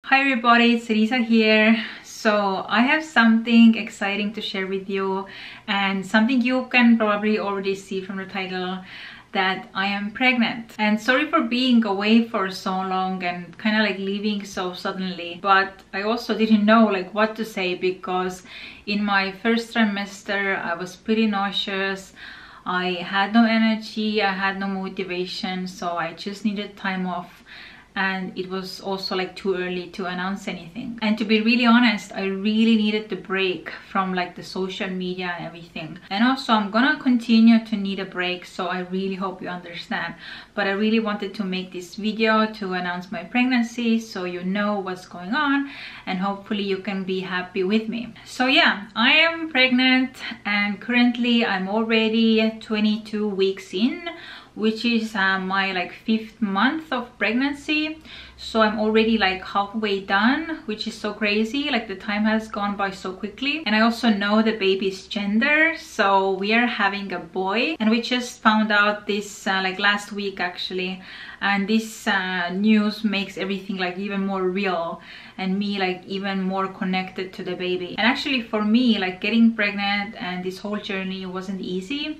Hi everybody, it's Risa here. So I have something exciting to share with you, and something you can probably already see from the title, that I am pregnant. And sorry for being away for so long and kind of like leaving so suddenly, but I also didn't know like what to say, because in my first trimester I was pretty nauseous. I had no energy, I had no motivation, so I just needed time off. And it was also like too early to announce anything. And to be really honest, I really needed the break from like the social media and everything. And also I'm gonna continue to need a break, so I really hope you understand. But I really wanted to make this video to announce my pregnancy, so you know what's going on, and hopefully you can be happy with me. So yeah, I am pregnant, and currently I'm already 22 weeks in, which is my like 5th month of pregnancy. So I'm already like halfway done, which is so crazy. Like the time has gone by so quickly. And I also know the baby's gender, so we are having a boy, and we just found out this like last week actually. And this news makes everything like even more real, and me like even more connected to the baby. And actually for me, like getting pregnant and this whole journey wasn't easy.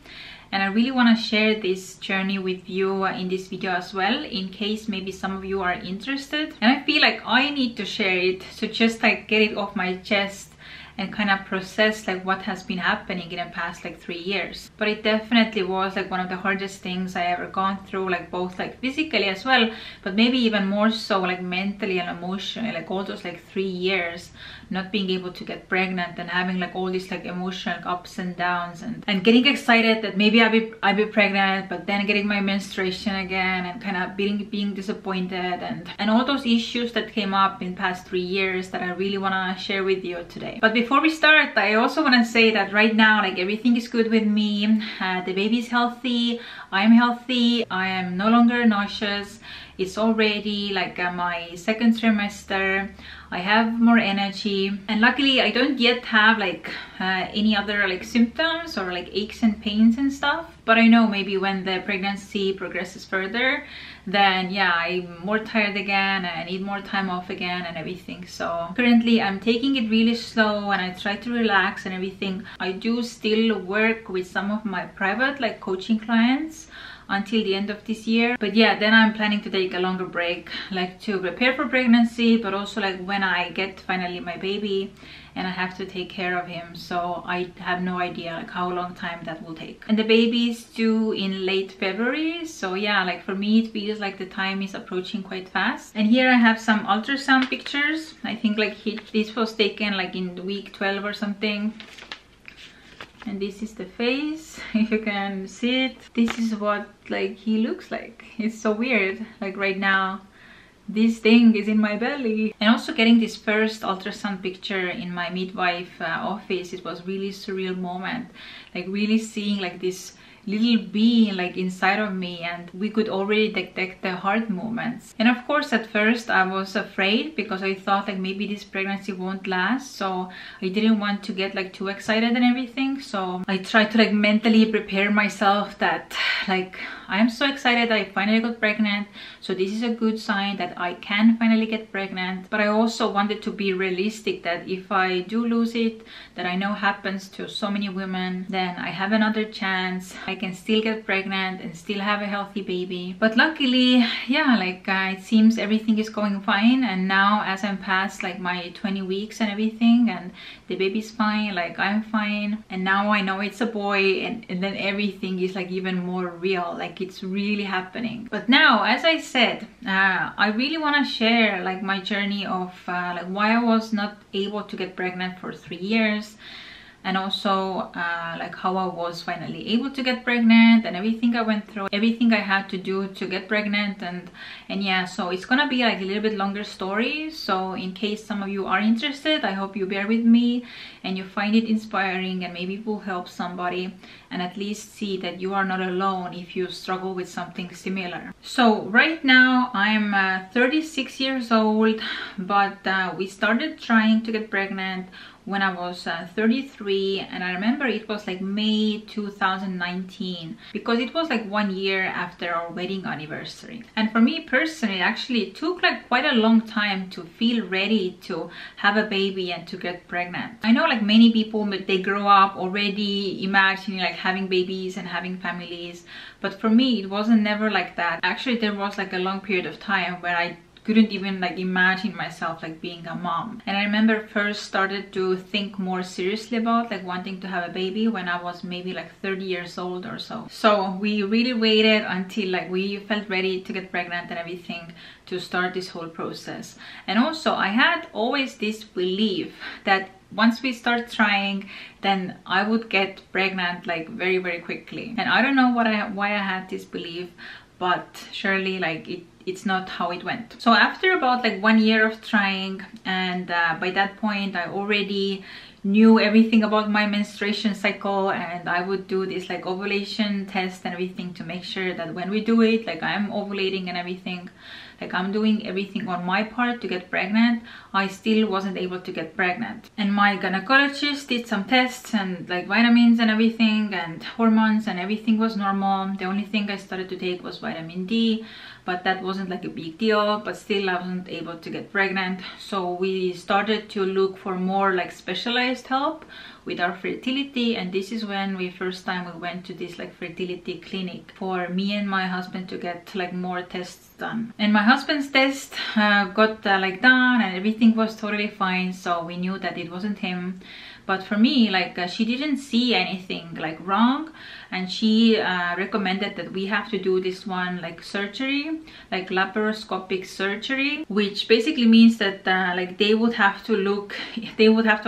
And I really want to share this journey with you in this video as well, in case maybe some of you are interested. And I feel like I need to share it to just like get it off my chest and kind of process like what has been happening in the past like 3 years. But it definitely was like one of the hardest things I ever gone through, like both like physically as well, but maybe even more so like mentally and emotionally, like all those like 3 years not being able to get pregnant and having like all these like emotional ups and downs, and getting excited that maybe I'll be pregnant, but then getting my menstruation again, and kind of being disappointed, and all those issues that came up in past 3 years that I really want to share with you today. But before we start, I also want to say that right now like everything is good with me. The baby is healthy, I am healthy, I am no longer nauseous. It's already like my 2nd trimester. I have more energy, and luckily I don't yet have like any other like symptoms or like aches and pains and stuff. But I know maybe when the pregnancy progresses further, then yeah, I'm more tired again and I need more time off again and everything. So currently I'm taking it really slow, and I try to relax and everything. I do still work with some of my private like coaching clients until the end of this year, but yeah, then I'm planning to take a longer break, like to prepare for pregnancy, but also like when I get finally my baby and I have to take care of him. So I have no idea like how long time that will take. And the baby is due in late February, so yeah, like for me it feels like the time is approaching quite fast. And here I have some ultrasound pictures. I think like this was taken like in week 12 or something. And this is the face, if you can see it. This is what like he looks like. It's so weird, like right now this thing is in my belly. And also getting this first ultrasound picture in my midwife office, it was really surreal moment, like really seeing like this little being like inside of me, and we could already detect the heart movements. And of course at first I was afraid, because I thought like maybe this pregnancy won't last, so I didn't want to get like too excited and everything. So I tried to like mentally prepare myself that like I'm so excited I finally got pregnant, so this is a good sign that I can finally get pregnant. But I also wanted to be realistic, that if I do lose it, that I know happens to so many women, then I have another chance. I can still get pregnant and still have a healthy baby. But luckily, yeah, like it seems everything is going fine. And now as I'm past like my 20 weeks and everything, and the baby's fine, like I'm fine, and now I know it's a boy, and then everything is like even more real, like it's really happening. But now, as I said, I really want to share like my journey of like why I was not able to get pregnant for 3 years, and also like how I was finally able to get pregnant, and everything I went through, everything I had to do to get pregnant. And yeah, so it's gonna be like a little bit longer story. So in case some of you are interested, I hope you bear with me and you find it inspiring, and maybe it will help somebody, and at least see that you are not alone if you struggle with something similar. So right now I'm 36 years old, but we started trying to get pregnant when I was 33, and I remember it was like May 2019, because it was like 1 year after our wedding anniversary. And for me personally, it actually took like quite a long time to feel ready to have a baby and to get pregnant. I know like many people, they grow up already imagining like having babies and having families, but for me it wasn't never like that. Actually, there was like a long period of time where I couldn't even like imagine myself like being a mom. And I remember first started to think more seriously about like wanting to have a baby when I was maybe like 30 years old or so. So we really waited until like we felt ready to get pregnant and everything to start this whole process. And also I had always this belief that once we start trying, then I would get pregnant like very, very quickly. And I don't know why I had this belief, but surely like it's not how it went. So after about like 1 year of trying, and by that point I already knew everything about my menstruation cycle, and I would do this like ovulation test and everything to make sure that when we do it, like I'm ovulating and everything, like I'm doing everything on my part to get pregnant. I still wasn't able to get pregnant. And my gynecologist did some tests and like vitamins and everything and hormones, and everything was normal. The only thing I started to take was vitamin D, but that wasn't like a big deal, but still I wasn't able to get pregnant. So we started to look for more like specialized help with our fertility, and this is when we went to this like fertility clinic for me and my husband to get like more tests done. And my husband's test got like done, and everything was totally fine, so we knew that it wasn't him. But for me, like she didn't see anything like wrong, and she recommended that we have to do this one like surgery, like laparoscopic surgery, which basically means that like they would have to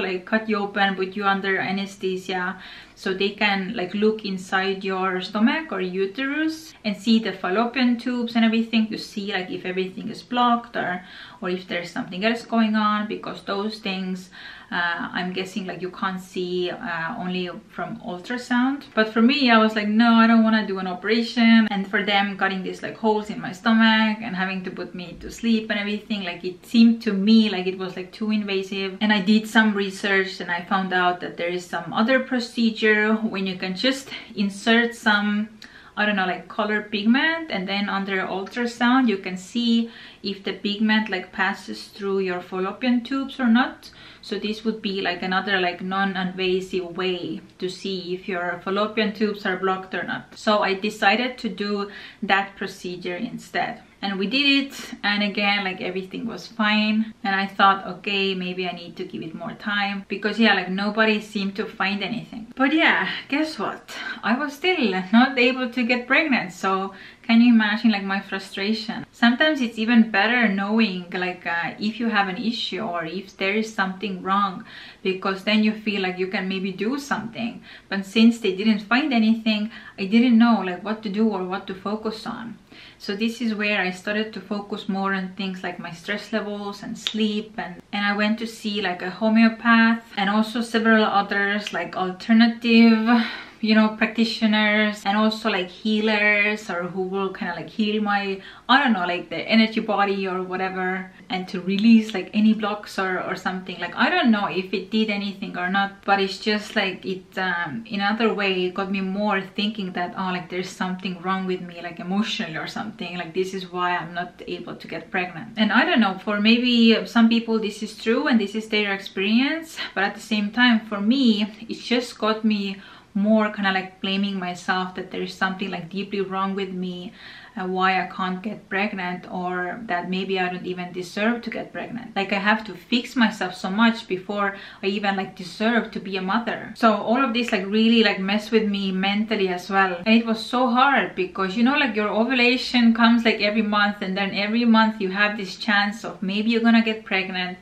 like cut you open, put you under anesthesia, so they can like look inside your stomach or uterus and see the fallopian tubes and everything to see like if everything is blocked or if there's something else going on, because those things I'm guessing like you can't see only from ultrasound. But for me, I was like, no, I don't want to do an operation. And for them cutting these like holes in my stomach and having to put me to sleep and everything, like it seemed to me like it was like too invasive. And I did some research and I found out that there is some other procedure when you can just insert some, I don't know, like color pigment, and then under ultrasound you can see if the pigment like passes through your fallopian tubes or not. So this would be like another like non-invasive way to see if your fallopian tubes are blocked or not. So I decided to do that procedure instead. And we did it, and again like everything was fine, and I thought, okay, maybe I need to give it more time, because yeah, like nobody seemed to find anything. But yeah, guess what, I was still not able to get pregnant. So can you imagine like my frustration? Sometimes it's even better knowing like if you have an issue or if there is something wrong, because then you feel like you can maybe do something. But since they didn't find anything, I didn't know like what to do or what to focus on. So this is where I started to focus more on things like my stress levels and sleep, and I went to see like a homeopath and also several others like alternative, you know, practitioners, and also like healers, or who will kind of like heal my, I don't know, like the energy body or whatever, and to release like any blocks or something. Like I don't know if it did anything or not, but it's just like it in another way it got me more thinking that, oh, like there's something wrong with me, like emotionally or something, like this is why I'm not able to get pregnant. And I don't know, for maybe some people this is true and this is their experience, but at the same time for me it just got me more kind of like blaming myself that there is something like deeply wrong with me and why I can't get pregnant, or that maybe I don't even deserve to get pregnant. Like I have to fix myself so much before I even like deserve to be a mother. So all of this like really like messed with me mentally as well. And it was so hard because, you know, like your ovulation comes like every month, and then every month you have this chance of maybe you're gonna get pregnant.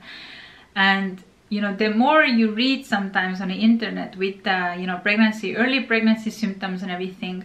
And you know, the more you read sometimes on the internet with you know, pregnancy, early pregnancy symptoms and everything,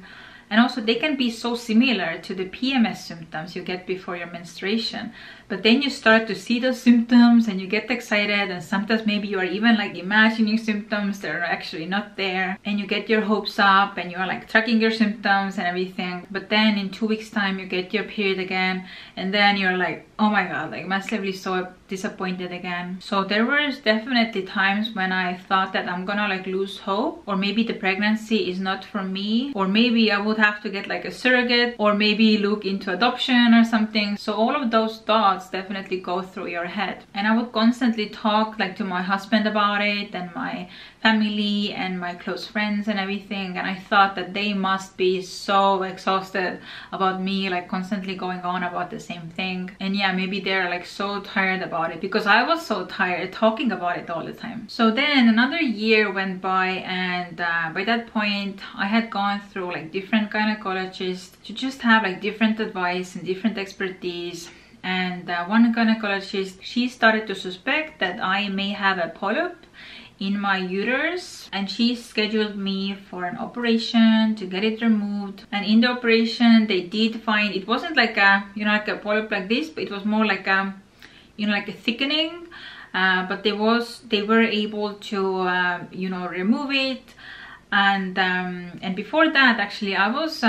and also they can be so similar to the PMS symptoms you get before your menstruation. But then you start to see those symptoms and you get excited, and sometimes maybe you are even like imagining symptoms that are actually not there, and you get your hopes up and you're like tracking your symptoms and everything. But then in 2 weeks time you get your period again, and then you're like, oh my god, like massively so disappointed again. So there was definitely times when I thought that I'm gonna like lose hope, or maybe the pregnancy is not for me, or maybe I would have to get like a surrogate, or maybe look into adoption or something. So all of those thoughts definitely go through your head, and I would constantly talk like to my husband about it, and my family and my close friends and everything, and I thought that they must be so exhausted about me like constantly going on about the same thing. And yeah, maybe they're like so tired about it, because I was so tired talking about it all the time. So then another year went by, and by that point I had gone through like different gynecologists to just have like different advice and different expertise. And one gynecologist, she started to suspect that I may have a polyp in my uterus, and she scheduled me for an operation to get it removed. And in the operation they did find, it wasn't like a, you know, like a polyp like this, but it was more like a, you know, like a thickening, but they were able to you know, remove it. And before that actually I was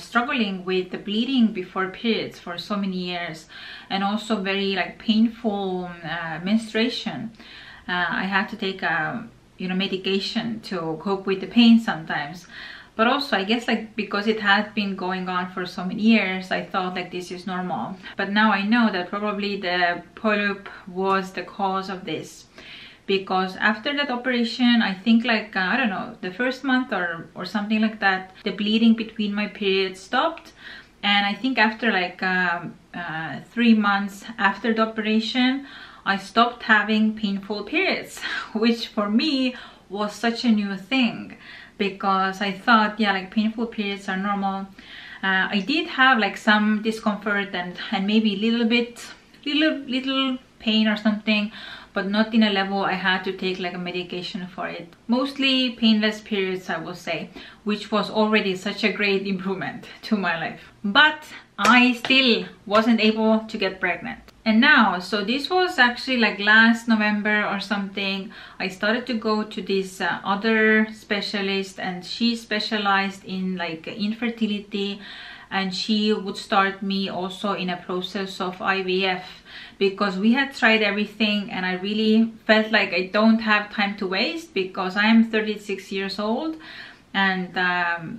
struggling with the bleeding before periods for so many years, and also very like painful menstruation. I had to take you know, medication to cope with the pain sometimes. But also I guess like because it had been going on for so many years, I thought like this is normal. But now I know that probably the polyp was the cause of this, because after that operation, I think like I don't know, the first month or something like that, the bleeding between my periods stopped. And I think after like 3 months after the operation, I stopped having painful periods, which for me was such a new thing, because I thought, yeah, like painful periods are normal. I did have like some discomfort and maybe little pain or something, but not in a level I had to take like a medication for it. Mostly painless periods, I will say, which was already such a great improvement to my life. But I still wasn't able to get pregnant. And now, so this was actually like last November or something, I started to go to this other specialist, and she specialized in like infertility, and she would start me also in a process of IVF, because we had tried everything and I really felt like I don't have time to waste, because I am 36 years old. And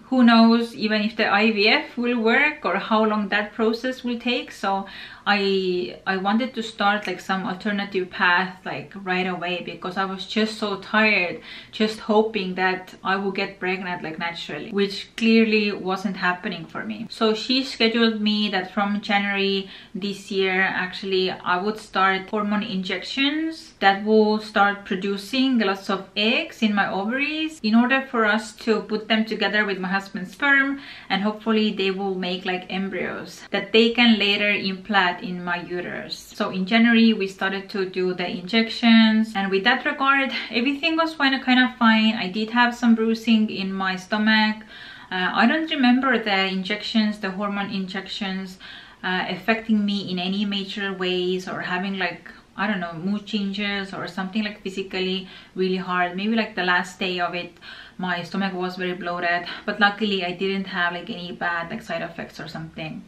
who knows even if the IVF will work or how long that process will take. So I wanted to start like some alternative path like right away, because I was just so tired just hoping that I would get pregnant like naturally, which clearly wasn't happening for me. So she scheduled me that from January this year actually I would start hormone injections that will start producing lots of eggs in my ovaries, in order for us to put them together with my husband's sperm, and hopefully they will make like embryos that they can later implant in my uterus. So in January we started to do the injections, and with that regard everything was kind of fine. I did have some bruising in my stomach. I don't remember the injections, the hormone injections, affecting me in any major ways, or having like, I don't know, mood changes or something like physically really hard. Maybe like the last day of it my stomach was very bloated, but luckily I didn't have like any bad like side effects or something.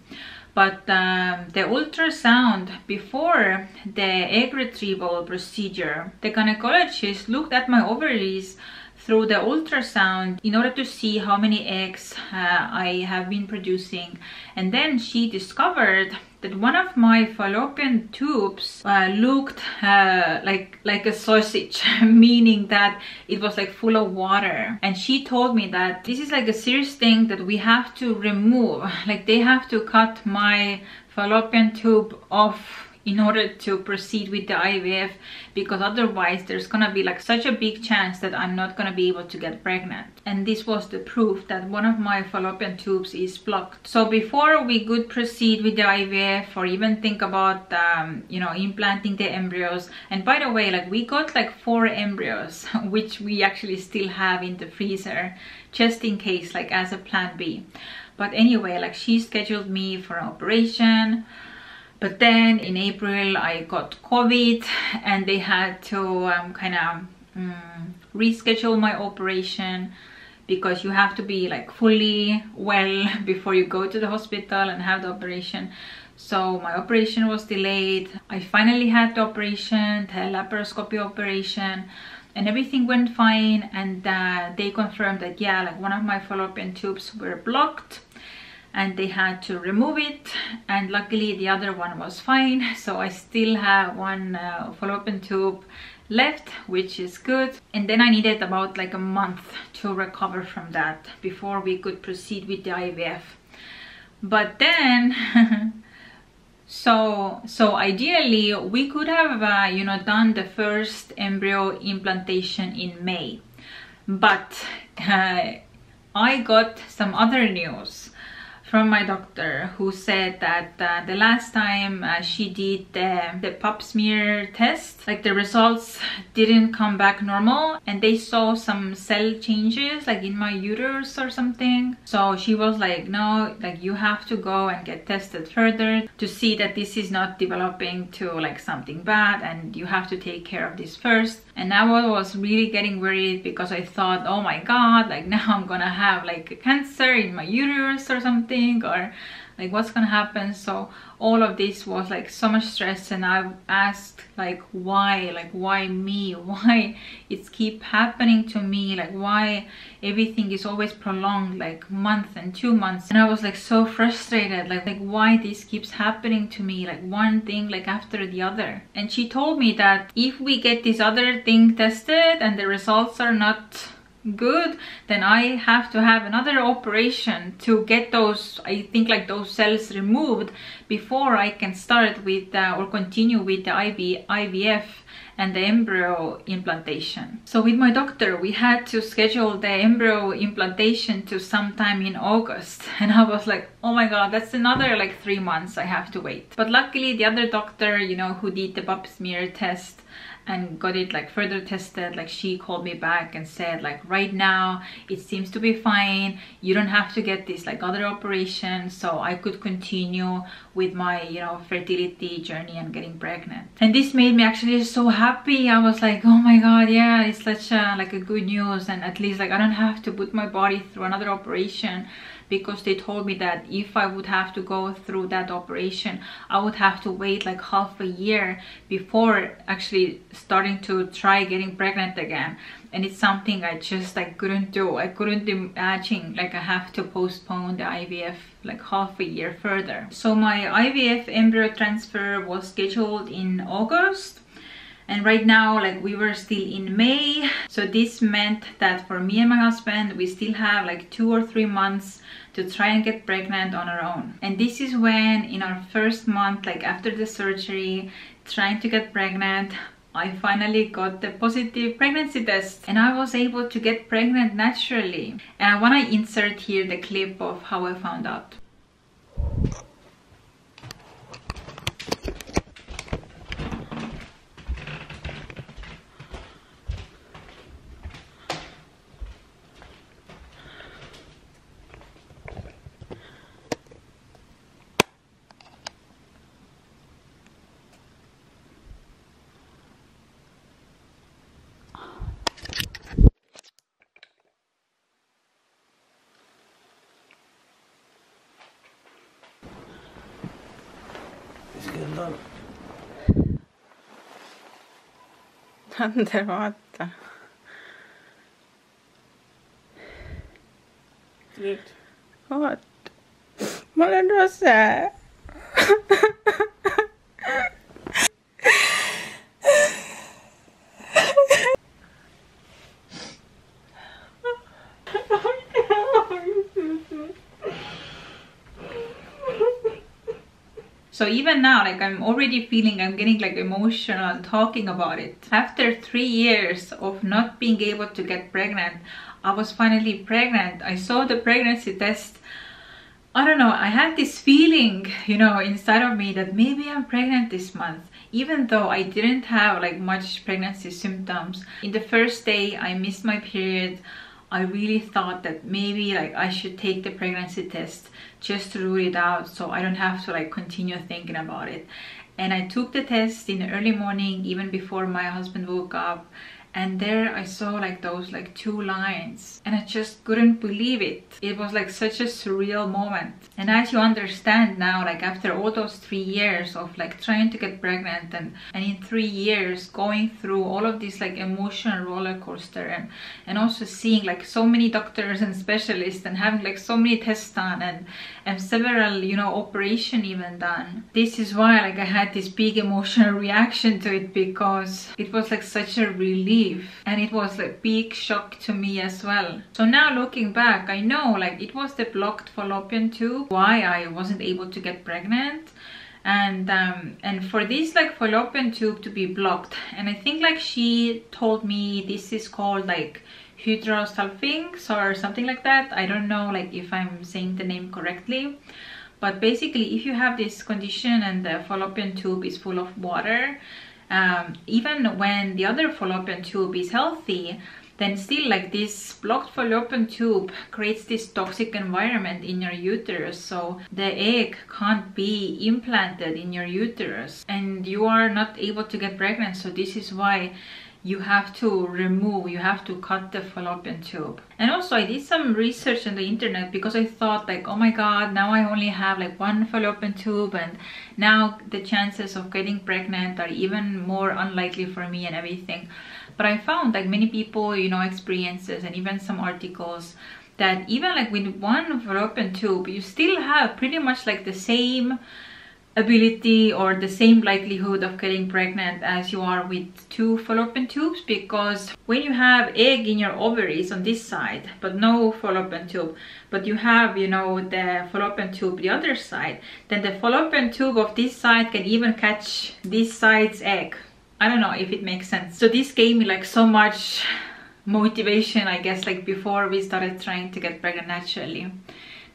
But the ultrasound before the egg retrieval procedure, the gynecologist looked at my ovaries through the ultrasound in order to see how many eggs I have been producing. And then she discovered that one of my fallopian tubes looked like a sausage, meaning that it was like full of water. And she told me that this is like a serious thing that we have to remove. Like they have to cut my fallopian tube off in order to proceed with the IVF, because otherwise there's gonna be like such a big chance that I'm not gonna be able to get pregnant. And this was the proof that one of my fallopian tubes is blocked. So before we could proceed with the IVF or even think about you know, implanting the embryos, and by the way, like we got like 4 embryos which we actually still have in the freezer just in case, like as a plan B. But anyway, like she scheduled me for an operation. But then in April I got COVID and they had to reschedule my operation, because you have to be like fully well before you go to the hospital and have the operation. So my operation was delayed. I finally had the operation, the laparoscopy operation, and everything went fine. And they confirmed that, yeah, like one of my fallopian tubes were blocked and they had to remove it. And luckily the other one was fine. So I still have one fallopian tube left, which is good. And then I needed about like a month to recover from that before we could proceed with the IVF. But then so ideally we could have done the first embryo implantation in May, but I got some other news from my doctor, who said that the last time she did the pap smear test, like the results didn't come back normal, and they saw some cell changes like in my uterus or something. So she was like, no, like you have to go and get tested further to see that this is not developing to like something bad, and you have to take care of this first. And now I was really getting worried, because I thought, oh my god, like now I'm gonna have like a cancer in my uterus or something, or like what's gonna happen. So all of this was like so much stress, and I asked like why me, why it's keep happening to me, like why everything is always prolonged like month and 2 months. And I was like so frustrated, like why this keeps happening to me, like one thing like after the other. And she told me that if we get this other thing tested and the results are not good, then I have to have another operation to get those, I think like those cells removed, before I can start with or continue with the IVF and the embryo implantation. So with my doctor we had to schedule the embryo implantation to sometime in August, and I was like, oh my god, that's another like 3 months I have to wait. But luckily the other doctor, who did the pap smear test and got it like further tested, like she called me back and said like, right now it seems to be fine, you don't have to get this like other operation. So I could continue with my fertility journey and getting pregnant. And this made me actually so happy. I was like, oh my god, yeah, it's such a like a good news, and at least like I don't have to put my body through another operation. Because they told me that if I would have to go through that operation, I would have to wait like half a year before actually starting to try getting pregnant again. And it's something I just like couldn't do. I couldn't imagine like I have to postpone the IVF like half a year further. So my IVF embryo transfer was scheduled in August. And right now, like we were still in May. So this meant that for me and my husband, we still have like 2 or 3 months to try and get pregnant on our own. And this is when in our first month, like after the surgery, trying to get pregnant, I finally got the positive pregnancy test and I was able to get pregnant naturally. And I want to insert here the clip of how I found out. Ante, vaata. Nyt. Vaata. Mä olen rosää. So even now, like I'm already feeling, I'm getting like emotional talking about it. After 3 years of not being able to get pregnant, I was finally pregnant. I saw the pregnancy test. I don't know, I had this feeling, you know, inside of me that maybe I'm pregnant this month. Even though I didn't have like much pregnancy symptoms. In the first day, I missed my period. I really thought that maybe like I should take the pregnancy test just to rule it out, so I don't have to like continue thinking about it. And I took the test in the early morning, even before my husband woke up, and there I saw like those like 2 lines, and I just couldn't believe it. It was like such a surreal moment. And as you understand now, like after all those 3 years of like trying to get pregnant, and in 3 years going through all of this like emotional roller coaster, and also seeing like so many doctors and specialists, and having like so many tests done, and several, you know, operation even done. This is why like I had this big emotional reaction to it, because it was like such a relief. And it was a big shock to me as well. So now looking back, I know like it was the blocked fallopian tube why I wasn't able to get pregnant. And for this like fallopian tube to be blocked, and I think like she told me this is called like hydrosalpinx or something like that. I don't know like if I'm saying the name correctly, but basically if you have this condition and the fallopian tube is full of water, even when the other fallopian tube is healthy, then still like this blocked fallopian tube creates this toxic environment in your uterus, so the egg can't be implanted in your uterus and you are not able to get pregnant. So this is why you have to cut the fallopian tube. And also I did some research on the internet, because I thought like, oh my god, now I only have like 1 fallopian tube, and now the chances of getting pregnant are even more unlikely for me and everything. But I found like many people, you know, experiences and even some articles that even like with 1 fallopian tube, you still have pretty much like the same ability or the same likelihood of getting pregnant as you are with 2 fallopian tubes, because when you have egg in your ovaries on this side but no fallopian tube, but you have, you know, the fallopian tube the other side, then the fallopian tube of this side can even catch this side's egg. I don't know if it makes sense. So this gave me like so much motivation, I guess, like before we started trying to get pregnant naturally,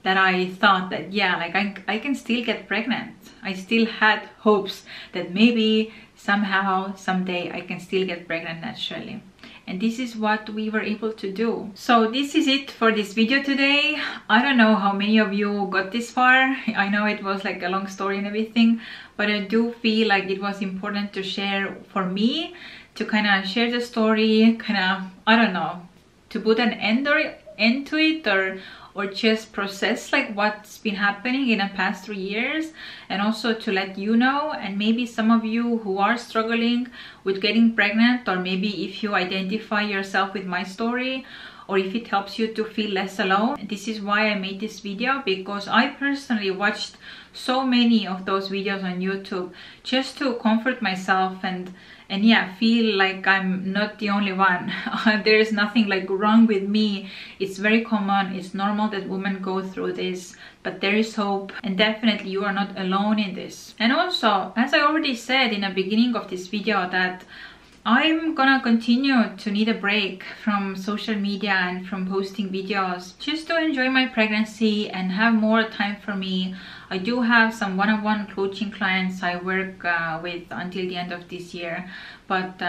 that I thought that yeah, like I can still get pregnant. I still had hopes that maybe somehow someday I can still get pregnant naturally. And this is what we were able to do. So this is it for this video today. I don't know how many of you got this far. I know it was like a long story and everything, but I do feel like it was important to share for me, to kind of share the story, kind of, I don't know, to put an end to it, or just process like what's been happening in the past 3 years, and also to let you know, and maybe some of you who are struggling with getting pregnant, or maybe if you identify yourself with my story, or if it helps you to feel less alone. This is why I made this video, because I personally watched so many of those videos on YouTube just to comfort myself and yeah, feel like I'm not the only one. There is nothing like wrong with me. It's very common, it's normal that women go through this, but there is hope, and definitely you are not alone in this. And also, as I already said in the beginning of this video, that I'm gonna continue to need a break from social media and from posting videos, just to enjoy my pregnancy and have more time for me. I do have some one-on-one coaching clients I work with until the end of this year, but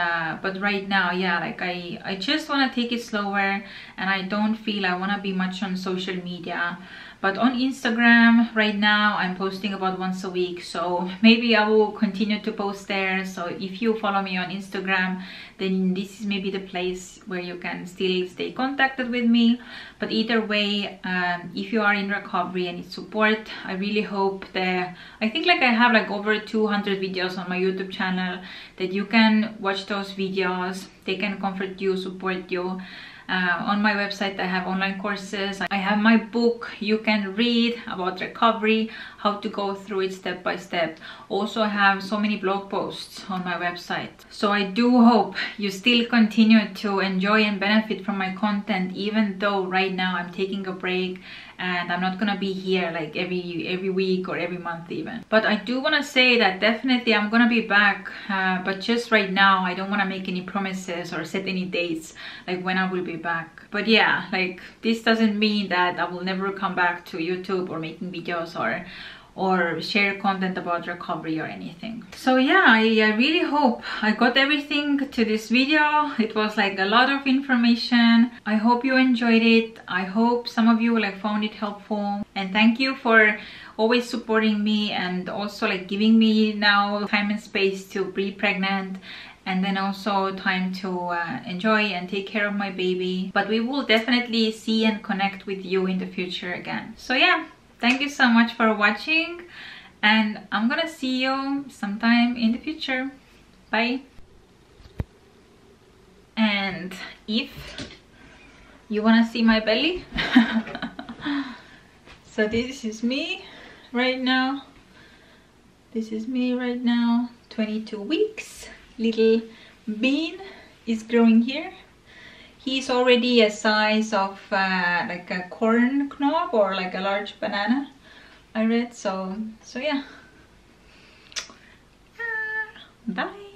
right now, yeah, like I just want to take it slower, and I don't feel I want to be much on social media. But on Instagram right now I'm posting about once a week, so maybe I will continue to post there. So if you follow me on Instagram, then this is maybe the place where you can still stay contacted with me. But either way, if you are in recovery and need support, I really hope that, I think like I have like over 200 videos on my YouTube channel, that you can watch those videos. They can comfort you, support you. On my website I have online courses, I have my book you can read about recovery, how to go through it step by step. Also I have so many blog posts on my website. So I do hope you still continue to enjoy and benefit from my content, even though right now I'm taking a break and I'm not gonna be here like every week or every month even. But I do want to say that definitely I'm gonna be back, but just right now I don't want to make any promises or set any dates like when I will be back. But yeah, like this doesn't mean that I will never come back to YouTube or making videos or share content about recovery or anything. So yeah, I really hope I got everything to this video. It was like a lot of information. I hope you enjoyed it. I hope some of you like found it helpful, and thank you for always supporting me and also like giving me now time and space to be pregnant, and then also time to enjoy and take care of my baby. But we will definitely see and connect with you in the future again. So yeah, thank you so much for watching, and I'm gonna see you sometime in the future. Bye. And if you wanna see my belly, so this is me right now. This is me right now, 22 weeks. Little bean is growing here. He's already a size of like a corn knob or like a large banana, I read. So yeah. Bye.